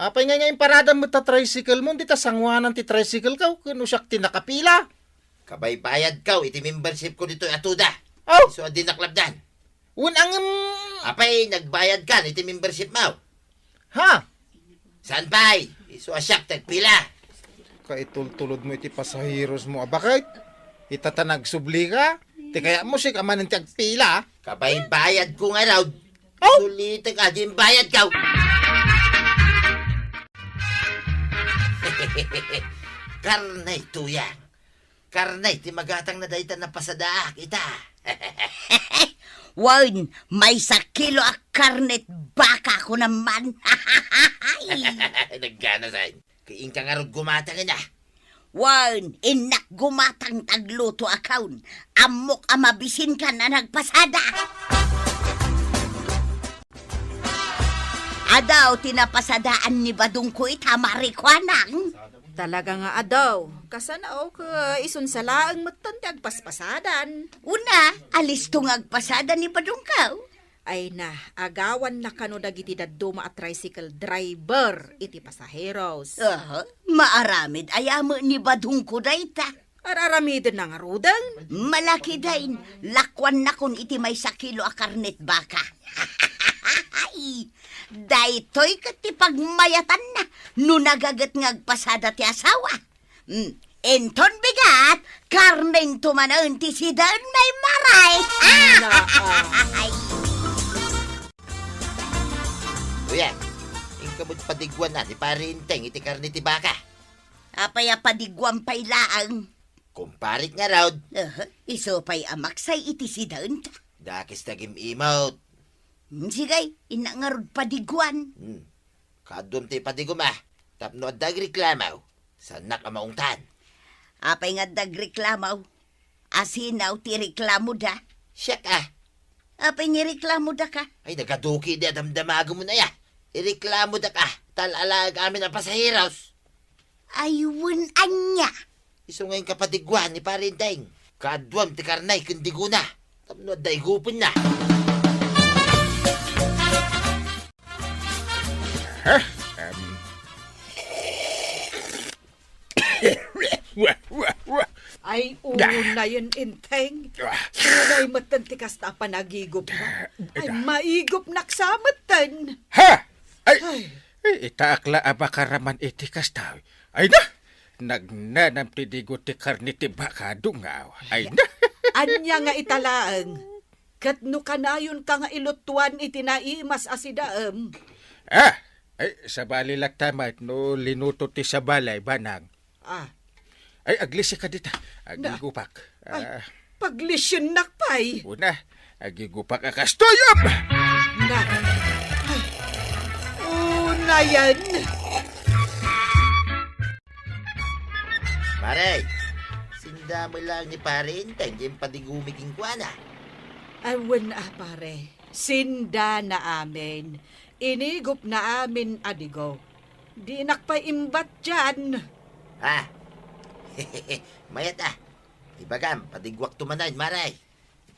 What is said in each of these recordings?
Apay nga yung parada mo ta tricycle mo, di ta sangwanan ti tricycle ka, kano siya tinakapila. Kabay-bayad ka, iti membership ko dito atuda. Oh! So, adi naklabdan. Unang, Apay, nagbayad ka, iti membership mo. ha? Saan pa'y? So, asyak, tagpila. Kaitultulod mo iti pasahiros mo, bakit? Itatanag subli ka? Ti kaya mo siya kamanin ti agpila. Kabay-bayad ko nga raw. Oh! Sulitin ka, di bayad ka. Karnay tuyang. Karnay, ti magatang na dayta na pasadaak ita. Wan, may sa kilo a karnet baka ko naman. Nagkana sa'yo. Kain ka nga rin gumatang na. Wan, inak gumatang tagluto akaun. Amok amabisin ka na nagpasada. Adaw, tinapasadaan ni Badong ko itamari ko anang. Talaga nga adaw. Kasana ka isun sa laeng matante agpaspasadan. Una, alis tong agpasada ni Badong ka. Ay na, agawan na kano dagiti daduma at tricycle driver iti pasaheros. Maaramid ayamo ni Badong ko dayta. Araramidin na nga rudang. Malaki dain, lakwan na kun iti may sa kilo a karnet baka. Daytoy kati pagmayatan na, no nagagat ngagpasada ti asawa. Enton bigat, karneng tumanan ti sidan may maray. Tuyang, yung kabut padigwan na, ni pare Enteng, iti karni ti baka. Apay padigwang pailaang. Kumparit nga raw. Iso pay amaksay iti sidan. Dakis tagim imot. Sigay, inangarod padigwan. Kadum ti padigum tapno at dagreklamaw. Sanak ang maungtan. Apay nga dagreklamaw. Asinaw ti reklamo da. Siyak Apay nga reklamo da ka. Ay, nagaduki di damdamago mo na ya. Ireklamo da ka. Talalag amin ang pasahiros. Ayun anya. Iso ngayon kapadigwan ni pare Enteng. Kadwam ti karnay kundiguna. Tapno at daigupon na. Ay, una yun, Enteng. Unay matantikas na panagigop mo. Ay, maigop naksamatan. Ha? Ay, itaakla abakaraman itikas tao. Ay na! Nagnanam ti digo ti karni ti baka dungaw. Ay na! Anya nga italaang. Katno kanayon ka nga ilutuan itinaimas asidaam. Ay, sa bali laktamat no linuto ti sa balay banang. Ay, aglisi ka dita. Agigupak. Ay, paglisyon nakpay. Una, agigupak akastoyop! Na. Ay, una yan. Pare, sindamo lang ni pare Enteng, yung padigumiging kuwana. Awan pare, sinda na amin. Inigop na amin adigo. Di nakpaimbat dyan. Mayat Ibagam, padigwak tumanay, maray.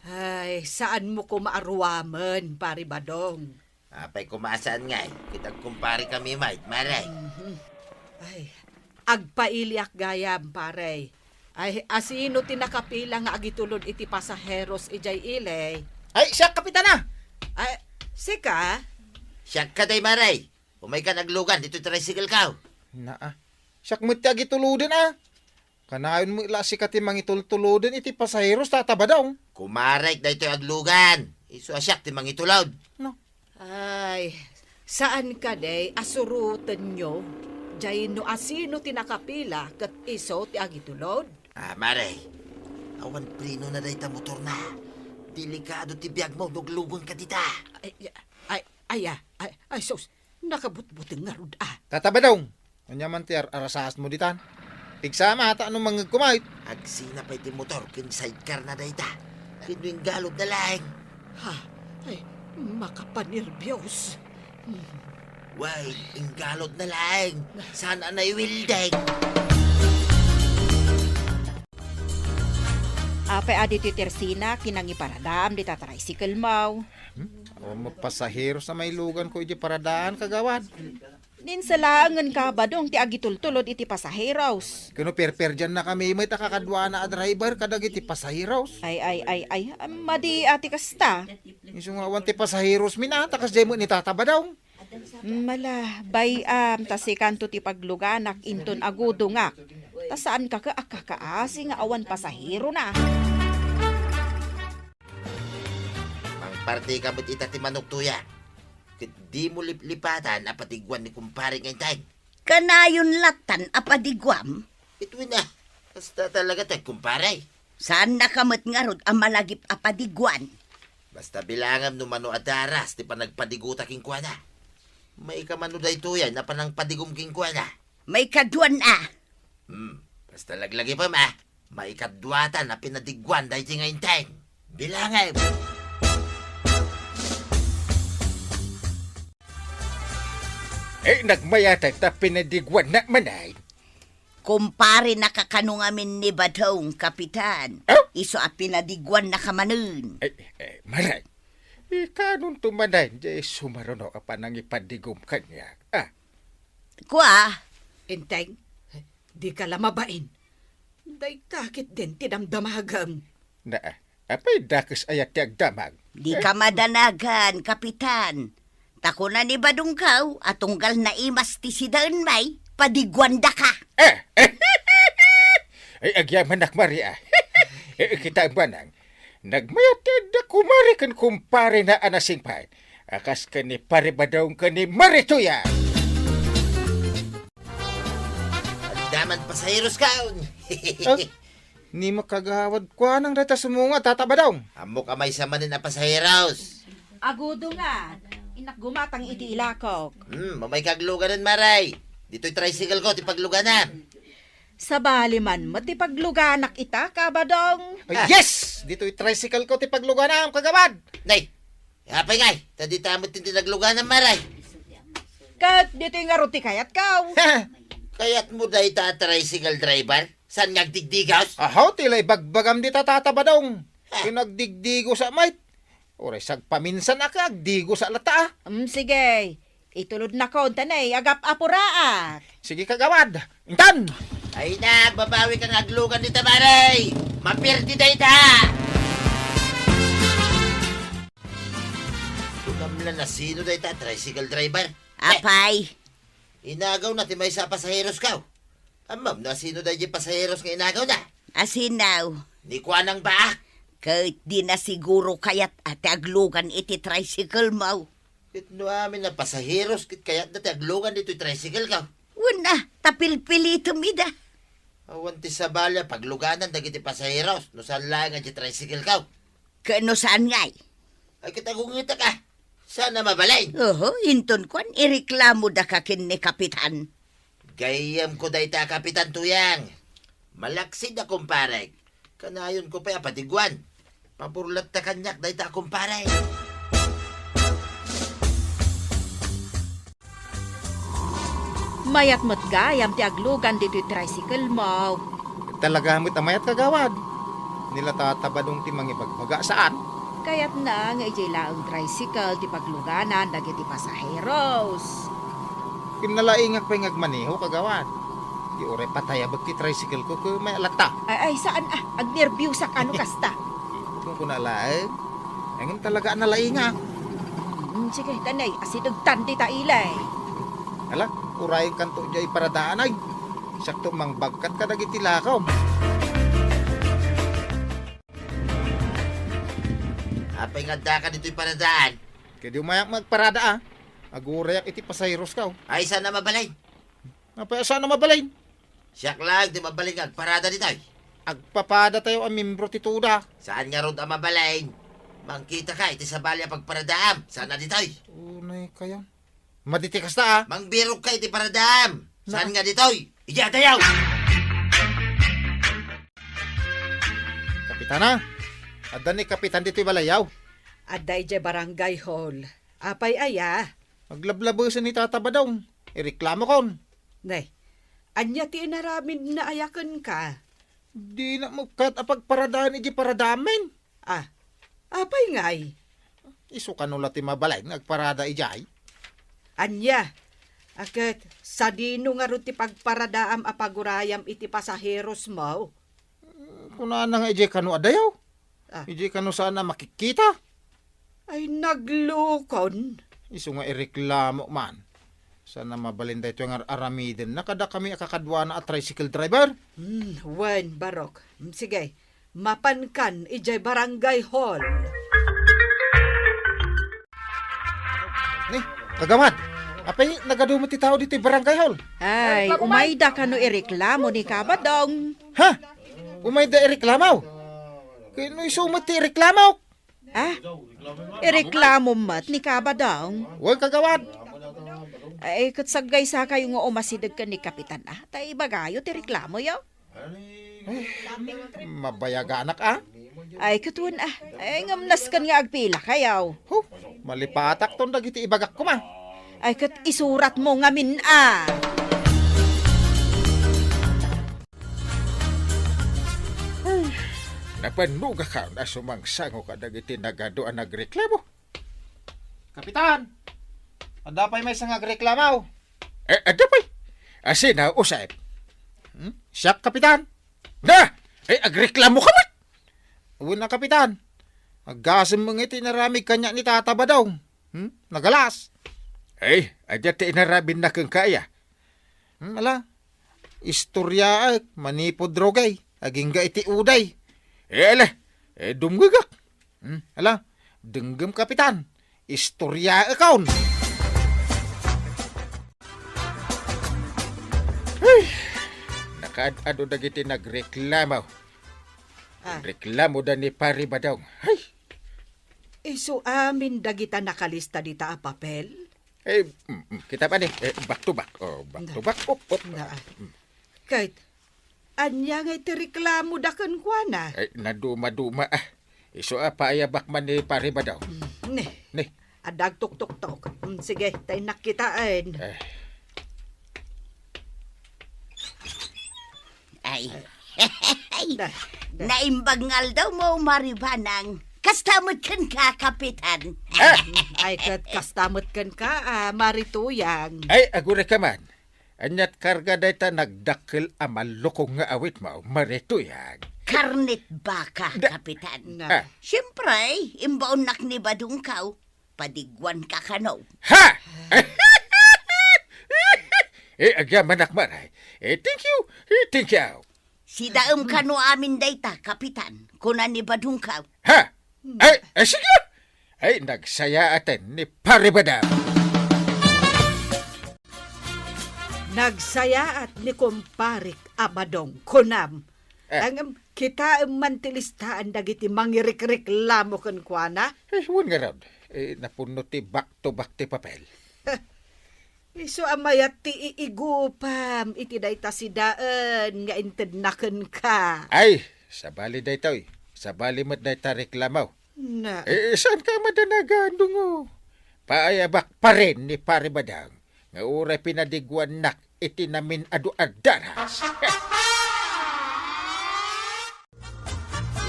Ay, saan mo ko maaruaman, pare Badong? Apay kumasaan nga kitag kumpari kami, mate, maray. Ay, agpailiak gayam, pare. Ay, asino tinakapila nga agitulod iti pasaheros ijay ilay. Ay, siya, kapitana! Ay, sika? Siyak ka day, maray. Umay ka naglugan, dito tricycle ka. Siyak mo ti agituludin Kanayon mo ilasi ka ti mangitultuludin iti pasaheros tataba daw. Kumarek daytoy aglugan. Iso asyak ti mangitulod. No. Ay, saan ka day asurutan nyo? Jay no asino tinakapila kat iso ti agitulod? Maray. Awan prino na dayta motor na. Delikado ti biag mo, luglugon ka dita. Ay, sus, nakabutbuting nga rud Tataba daw. Anyaman ti arasahas mo ditan. Pigsama ata anong mangagkumait. Agsina pa iti motor, kin sidecar na dayta. Kinuing galod na laeng. Ay, makapanirbyos. Way, inggalod na laeng. Sana na iwildeng. Apay adi ti Tersina, kinangi paradam, di tatricycle mau. O mapasahero sa may lugan ko iti paradaan kagawad. Ninsalangan ka ba dong ti agitultulod iti pasaheros? Kuno perper dyan na kami, may takakadwa na a driver kadagiti pasahiros. Ay, madi ati kasta. Isungawan ti pasahiros minata kas demo ni tataba daw. Mala, bayam, tasi kanto ti pagluganak inton agudo nga. Ta saan ka akakaasi nga awan pasahero na. Mangparti ka mo't ita ti manok tuya. Di mo lipatan na patigwan ni kumparing Enteng. Kanayon latan apadigwam. Ito na. Basta talaga tayo kumpare. Saan nakamot nga rod ang malagip apadigwan? Basta bilangam no mano adaras ti panagpadiguta king kuwana. May kamano Daytoy na panang padigum king kuwana. May kaduan ah. Basta laglagi pa ma. May kadwatan na pinadigwan dahi ti nga Enteng. Bilangam. Nagmayatay ta pinadigwan na manay. Kumpare nakakanungamin ni Badong, Kapitan. Oh? Iso a pinadigwan na kamanun. Maray. Kanun tumanay, jay sumarono ka pa nang ipadigom kanya. Kwa, Enteng, di ka lamabain. Day takit din tinamdamagam. Apay dakas ayat ti agdamag. di ka madanagan, Kapitan. Tako na ni Badong kaw, at tunggal na imas ti si Daon may, padigwanda ka. Agyaman nak Maria. Kita ang banang. Nagmayatid na kumari kan kumpare na anasing pain. Akas ka ni paribadaw ka ni Marituya. Daman pasaheros kaon. Ni makagawad kwa nang data sumunga tatabadaw. Amok amay sa manin na pasaheros. Agudo nga, inak gumatang iti ilakok. Mamay kagluganan maray. Dito'y tricycle ko, ti pagluganan. Sa baliman, matipagluganak ita, kabadong. Yes! Dito'y tricycle ko ti pagluganam kagawad. Nay, hapay ngay. Tadi tamot tin tinagluganan maray. Kat dito nga roti kayat kaw. Kayat mo dayta tricycle driver? San ngagdigdigaws? Ahaw, tilay bagbagam di tatabadaw. Pinagdigdigo sa mait. Oray, sagpaminsan akag, digo sa lata. Sige, itulod na ko, tanay, agap apuraak. Sige kagawad. Intan! Ay na, babawi kang aglugan ni Tamaray! Mapirti dayta! Tunamlan na sino dayta, tricycle driver? Apay, Inagaw na ti may sa pasaheros kaw. Amam na sino dahi pasaheros nga inagaw na? asinaw. Ni kwa nang baak. Kahit di na siguro kayat at aglugan iti tricycle mo. Kit no amin na pasaheros, kit kayat na ti aglugan dito'y tricycle kaw. Una, tapilpilito mida. Awan ti sabalya, pagluganan dagiti pasaheros, no saan lang ang tricycle kaw. Kano saan ngay? Ay kitagungita ka. Sana mabalay. Oho, inton kwan, ireklamo da kakin ni Kapitan. Gayam ko dayta Kapitan Tuyang. Malaksid na kumpare. Kanayon ko pa patigwan. Paburlat ta kanyak dayta kumpare. Mayat mo't gayam ti aglugan dito tricycle mo. Talaga mo't amayat kagawad. Nila tatabadong ti mangibagbaga saan? Kaya't na nga ijay laang tricycle ti pagluganan dagiti pasaheros. Kinalaingak pa yung agmaneho kagawad. Di oray patayabag ti tricycle ko kung may alata. Ay saan agnerbyusak ano kasta. Kung kunalaing, ayun talaga nalaingak. Sige, tanay, asidagtan ti tailay. Ala, uray kanto jay paradaan ay. Sakto mangbagkat ka dagiti lakaw. Apay nga da ka dito'y paradaan. Kaya di umayak magparada Agurayak iti pasayros ka. Ay sana mabalay. Apay saan na mabalay? Siyak lang di mabalay nga parada dito'y. Agpapada tayo ang membro tituda. Saan nga ron ang mabalay? Mangkita ka iti sabalya pagparadaam. Sana dito'y. Unay kaya. Maditikas ta Mangbirog ka iti paradaam. Saan nga dito'y? Ija tayaw! Kapitana, adda ni kapitan dito'y balayaw. Adda ijay barangay hall. Apay aya. Maglablabusan ni tataba daw. Ireklamo kon. Nay, anya ti inaramin na ayakan ka. Di na mo kat apagparadaan iji paradamen. Apay ngay. Isu kanula ti mabalay nagparada ijay. Anya, Aket, sa dino nga ron ti pagparadaam a pagurayam iti pasaheros mo. Kuna na nga ije kanu adayaw. Ah. Ije kanu sana makikita. Ay naglukon. Isu nga ireklamo man. Sana mabalin dayto nga aramiden na kada kami akakadwa na at tricycle driver. Wen, barok. Sige, mapankan ijay barangay hall. Ni, kagawad. Apay nagadumot ti tao dito barangay hall. Ay, umayda ka no ireklamo ni Kabadong. Ha? Umay da ireklamaw. Kino isumot ti ireklamaw. Ah, ireklamo mat ni Kabadong. Huwag kagawad. Ay, katsagay sa kayo nga umasidag ka ni Kapitan tay bagayo ti reklamo yo. Mabayaga anak ah. Ay, katun ay ngamnas kan nga agpila kayaw. Huh, malipatak ton dagiti ibagak ko ma. Ay, kat isurat mo ngamin Napanuga ka na sumangsango ka dagiti nagado ang nagreklamo. Kapitan! Adda pa'y may isang agreklamaw. Adda pa'y? Asin na usay. Siyak, Kapitan. Na! Agreklamo ka man! Una, Kapitan. Aggasam mga itinaramig kanya ni Tata ba daw? Nagalas. Adya ti inarabin na kang kaya. Ala, istorya manipod drogay. Aging ga iti uday. Ala, dumgagak. Ala, denggem Kapitan. Istorya account. Nakaad-ado dagiti nagreklamo. Reklamo da ni pari ba daw? Isu amin dagita nakalista dita a papel. Kita pa ni, back to back. Back to back. Kahit, anya nga iti reklamo da kan kwa na. Naduma-duma Iso paayabak man ni pari ba daw? Ni. Adag tuk-tuk-tuk. Sige, tayo nakitaan. Ay, naimbangal daw mo maribanang. Kastamot kan ka, Kapitan. Ay, kastamot kan ka, marituyang. Agure ka man. Anyat karga dayta nagdakil amalukong nga awit mo, marituyag. Karnit baka, Kapitan. Siyempre, imbaon nak ni badung kaw. Padigwan ka kanaw. Ha! Agyaman akmaray. Thank you. Thank you. Si daem kano amin dayta, Kapitan. Kuna ni badung kaw. Ha? Sige. Nagsayaaten ni Paribada. Nagsayaat ni kumparik abadong kunam. Ang kita mantilistaan dagiti mangirikreklamo kan kuana. Huwag nga raw. Napuno ti back-to-back ti papel. Iso amayat ti iigupam iti dayta si daan nga intednaken ka. Sabali daytoy. Sabali mat dayta reklamaw. Na. Saan ka madanagan dungo? Paayabak pa rin ni Paribadang. Nga uray pinadigwan nak iti namin adu-adaras.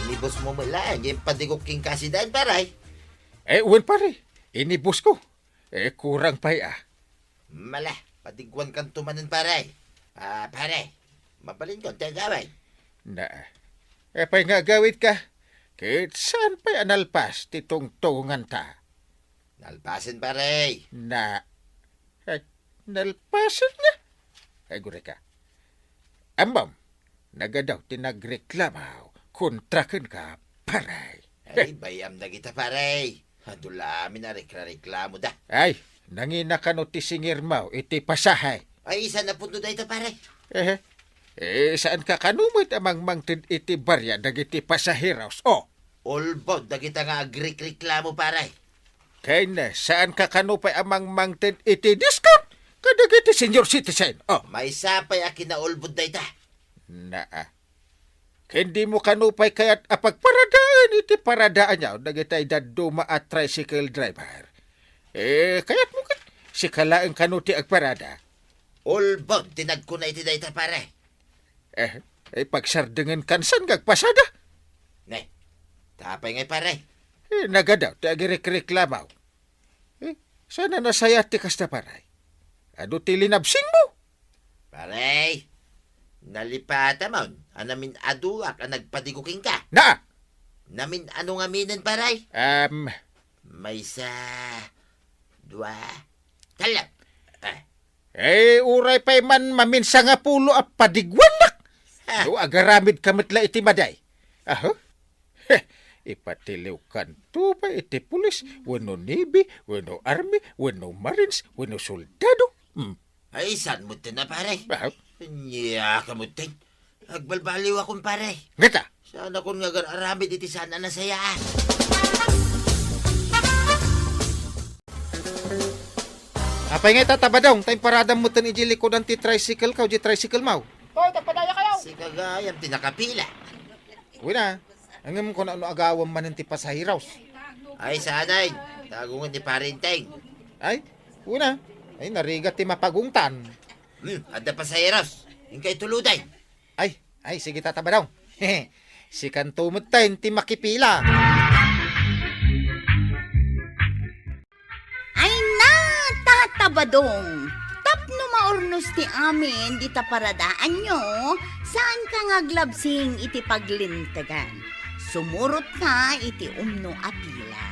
Inibos mo mula, yung padigok king kasidan, paray. Uwan pare. Inibus ko. Kurang pa'y Mala, padigwan kang tumanan, paray. Pare, mabalin ko, tayo gawin. Pa'y nga gawit ka. Kahit saan pa'y analpas titong tungan ta. Nalpasin, paray. Nalpasan na. Gure ka. Ambam, nagadaw tinagreklamaw. Kontrakan ka, paray. Bayam na kita, paray. Dulamin na reklamo da. Nangina ka no ti singir mo, iti pasahay. Isa na punto da ito, paray. Saan ka kanumit amang mangtid iti barya dagiti pasaheros? Olbod da kita nga agreklamo, paray. Kaya na, saan ka kanupay amang mangtid iti discount? Kadagiti senior citizen. Maysa pa'y akin na olbod da ita. Hindi mo kanupay kaya't apagparadaan iti paradaan niya dagitay daduma at tricycle driver. Kaya't mo si kalaang kanuti agparada. Olbod, tinag ko na iti da ita, pare. Pagsardengan kansan gagpasada. Tapay ngay, pare. Nagadaw, ti agireklamaw. Sana nasaya ti kasta paray. Ado ti linabsing mo. Paray, nalipata mon, anamin aduak ang nagpadiguking ka. Na, Namin ano nga minan, paray? Maysa, dua, talap. uray pa'y man maminsa nga pulo at padigwan nak. Ha? Do agaramid kamatla iti maday. Aho? Ipatiliw kanto pa iti pulis, wano navy, wano army, wano marines, wano soldado. Ay, saan mo na, paray? Aho? Niya ka mo, ting. Agbalbaliw akong, paray. Ngata? Sana kung nga aramid iti sana nasayaan. Apay nga tatabadong, time paradam mo tan iji likodan ti tricycle ka o di tricycle mau. Si kagayam tinakapila. Uy na, hanggang ko na ano agawang manin ti pasahiraws. Ay, sanay. Tagungan ni Parinteng. Ay, una, ay narigat ti mapagungtan. Adda pa sa eros. Ingkay tuluday. Ay, sige tatabadong. Si kantumot tayo ti makipila. Ay na, tatabadong. Tapno maornos ti amin, di taparadaan nyo, saan ka ngaglabsing iti paglintagan. Sumurot ka iti umno apila.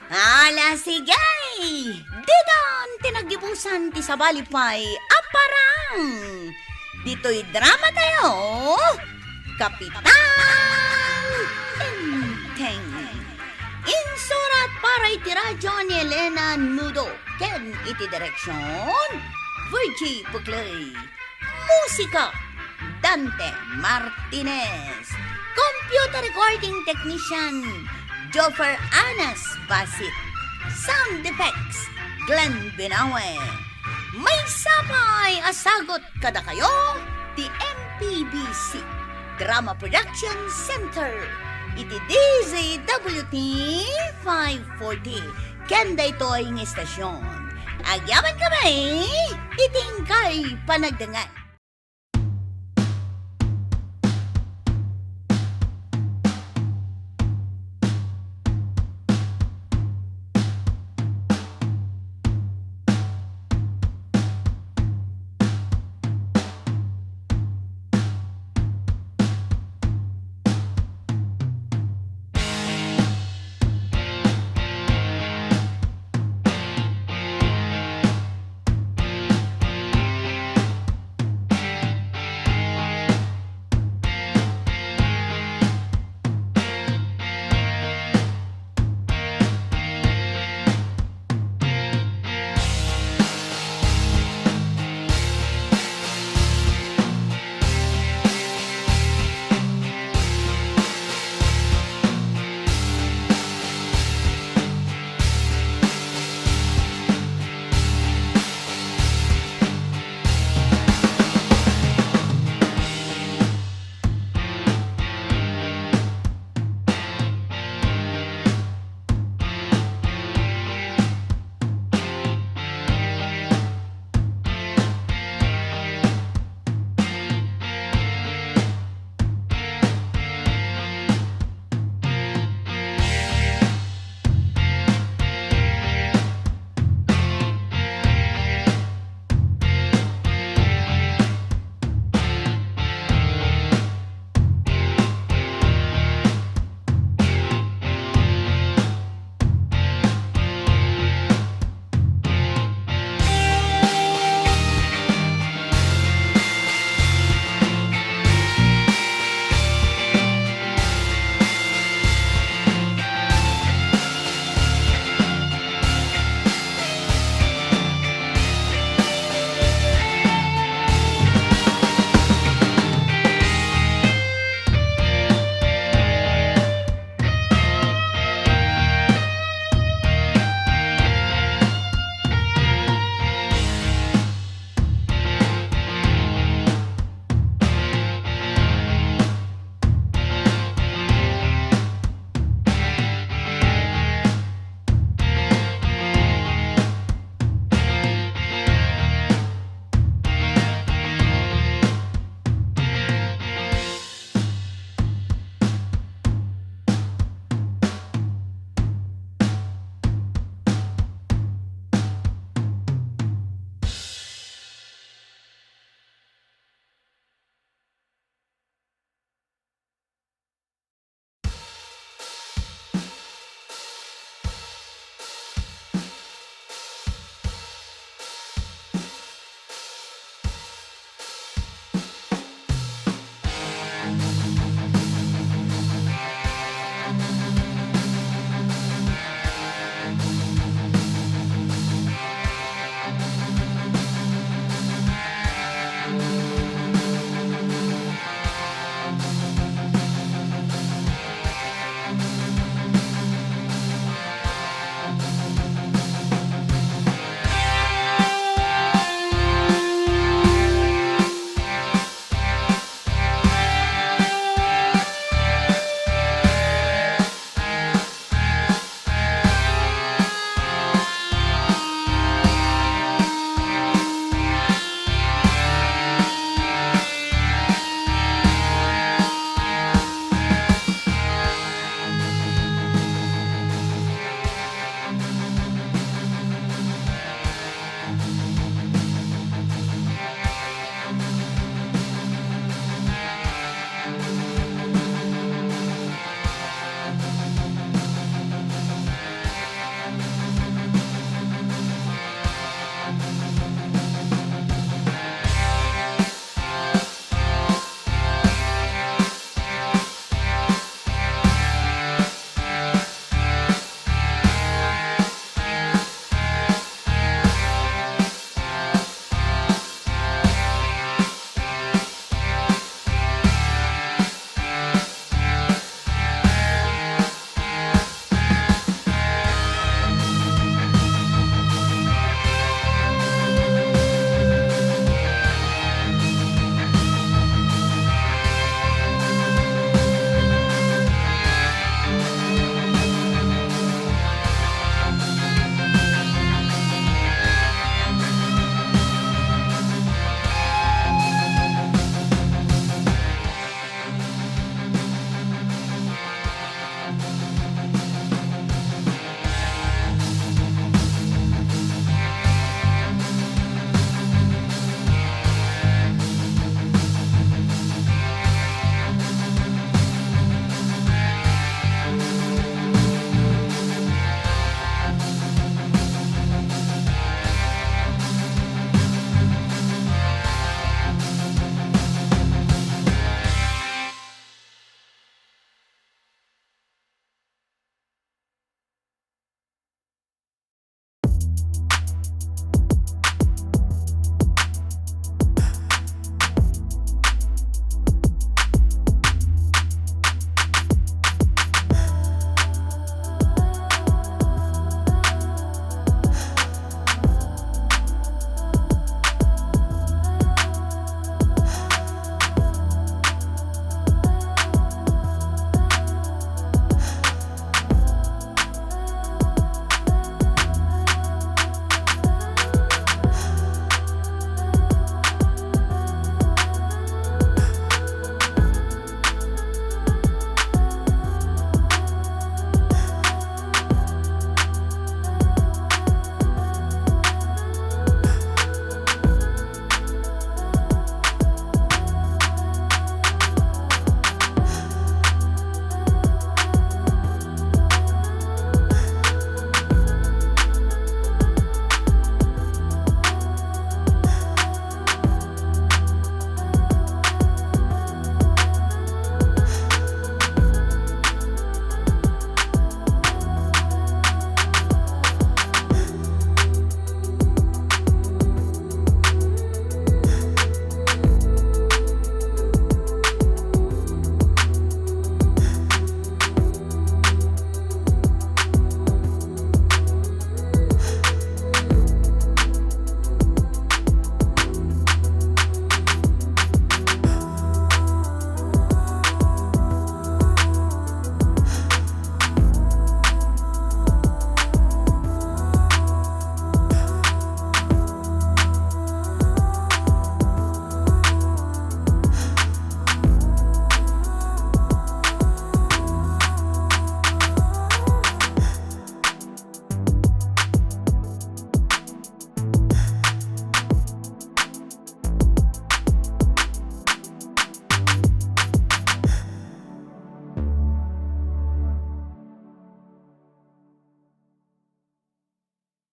Ala sigay! Didon tinagibusan ti sabalipay aparang! Dito'y drama tayo, Kapitan Enteng. Insurat para iti radyo ni Elena Nudo. Ken iti direksyon, Virgie Puglay. Musika, Dante Martinez. Computer recording technician, Joffer Anas Basit. Sound effects, Glenn Binawe. May sapay asagot kada kayo, the MPBC Drama Production Center. Iti DZWT 540 ken Daytoy ng istasyon. Agyaman kami, itingkay panagdangan.